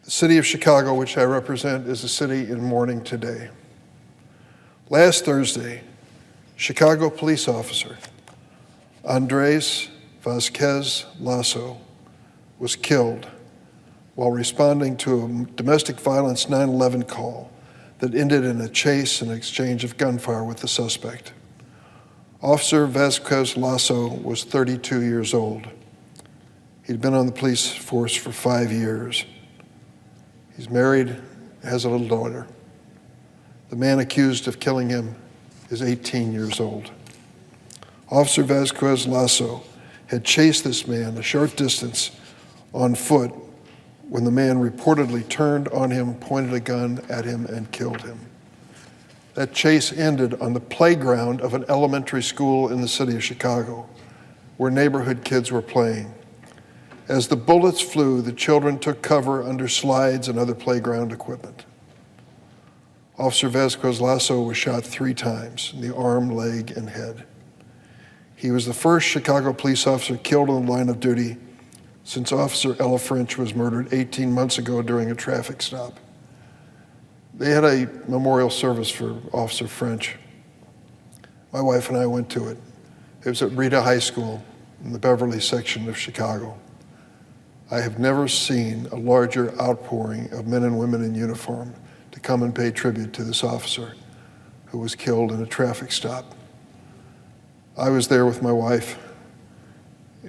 The city of Chicago, which I represent, is a city in mourning today. Last Thursday, Chicago police officer Andrés Vásquez Lasso was killed while responding to a domestic violence 911 call that ended in a chase and exchange of gunfire with the suspect. Officer Vásquez Lasso was 32 years old. He'd been on the police force for 5 years. He's married, has a little daughter. The man accused of killing him is 18 years old. Officer Vásquez Lasso had chased this man a short distance on foot when the man reportedly turned on him, pointed a gun at him, and killed him. That chase ended on the playground of an elementary school in the city of Chicago, where neighborhood kids were playing. As the bullets flew, the children took cover under slides and other playground equipment. Officer Vásquez Lasso was shot 3 times in the arm, leg, and head. He was the first Chicago police officer killed on the line of duty since Officer Ella French was murdered 18 months ago during a traffic stop. They had a memorial service for Officer French. My wife and I went to it. It was at Rita High School in the Beverly section of Chicago. I have never seen a larger outpouring of men and women in uniform to come and pay tribute to this officer who was killed in a traffic stop. I was there with my wife,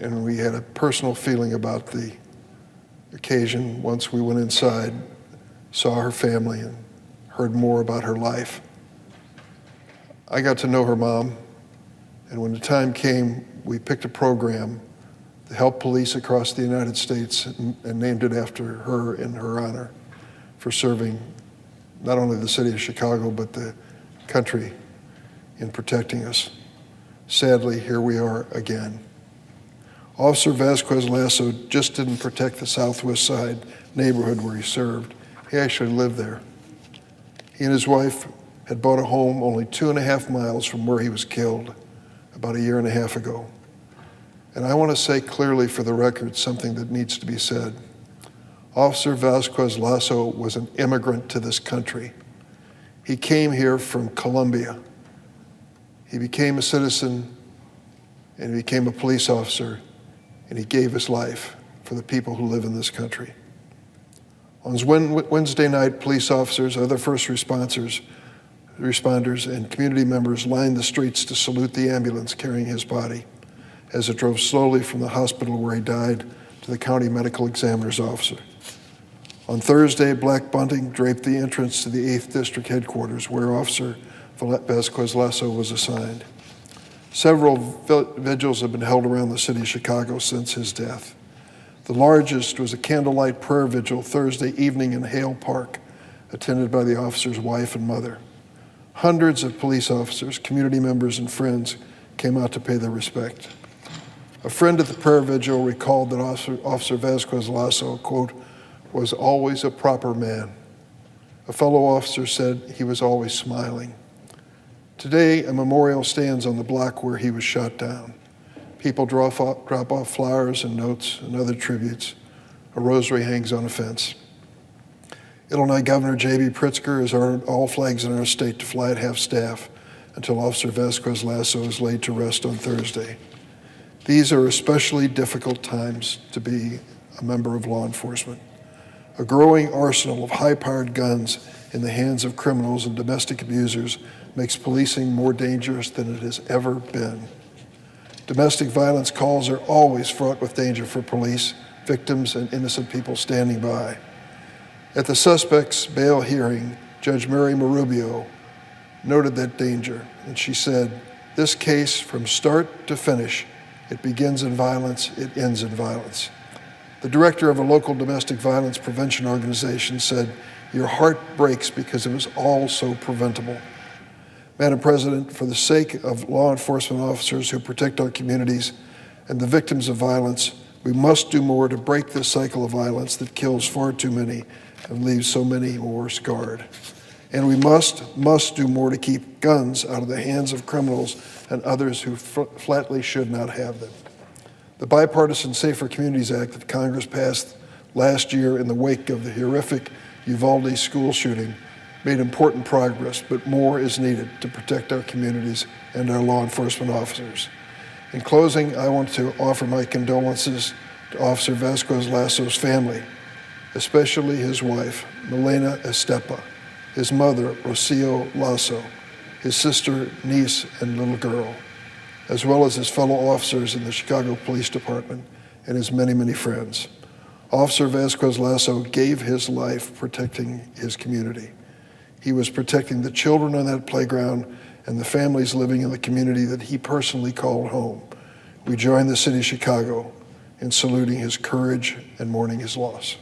and we had a personal feeling about the occasion once we went inside, saw her family, and heard more about her life. I got to know her mom, and when the time came, we picked a program to help police across the United States and named it after her in her honor for serving not only the city of Chicago, but the country in protecting us. Sadly, here we are again. Officer Vásquez Lasso just didn't protect the Southwest Side neighborhood where he served. He actually lived there. He and his wife had bought a home only 2.5 miles from where he was killed about 1.5 years ago. And I want to say clearly for the record something that needs to be said. Officer Vásquez Lasso was an immigrant to this country. He came here from Colombia. He became a citizen, and he became a police officer, and he gave his life for the people who live in this country. On Wednesday night, police officers, other first responders, and community members lined the streets to salute the ambulance carrying his body as it drove slowly from the hospital where he died to the county medical examiner's office. On Thursday, black bunting draped the entrance to the 8th District headquarters where Officer Vásquez Lasso was assigned. Several vigils have been held around the city of Chicago since his death. The largest was a candlelight prayer vigil Thursday evening in Hale Park, attended by the officer's wife and mother. Hundreds of police officers, community members, and friends came out to pay their respect. A friend at the prayer vigil recalled that Officer Vásquez Lasso, quote, was always a proper man. A fellow officer said he was always smiling. Today, a memorial stands on the block where he was shot down. People drop off flowers and notes and other tributes. A rosary hangs on a fence. Illinois Governor J.B. Pritzker has ordered all flags in our state to fly at half-staff until Officer Vásquez Lasso is laid to rest on Thursday. These are especially difficult times to be a member of law enforcement. A growing arsenal of high-powered guns in the hands of criminals and domestic abusers makes policing more dangerous than it has ever been. Domestic violence calls are always fraught with danger for police, victims, and innocent people standing by. At the suspect's bail hearing, Judge Mary Marubio noted that danger, and she said, "This case, from start to finish, it begins in violence, it ends in violence." The director of a local domestic violence prevention organization said, "Your heart breaks because it was all so preventable." Madam President, for the sake of law enforcement officers who protect our communities and the victims of violence, we must do more to break this cycle of violence that kills far too many and leaves so many more scarred. And we must do more to keep guns out of the hands of criminals and others who flatly should not have them. The Bipartisan Safer Communities Act that Congress passed last year in the wake of the horrific Uvalde school shooting made important progress, but more is needed to protect our communities and our law enforcement officers. In closing, I want to offer my condolences to Officer Vásquez Lasso's family, especially his wife, Milena Estepa, his mother, Rocio Lasso, his sister, niece, and little girl, as well as his fellow officers in the Chicago Police Department and his many, many friends. Officer Vásquez Lasso gave his life protecting his community. He was protecting the children on that playground and the families living in the community that he personally called home. We join the city of Chicago in saluting his courage and mourning his loss.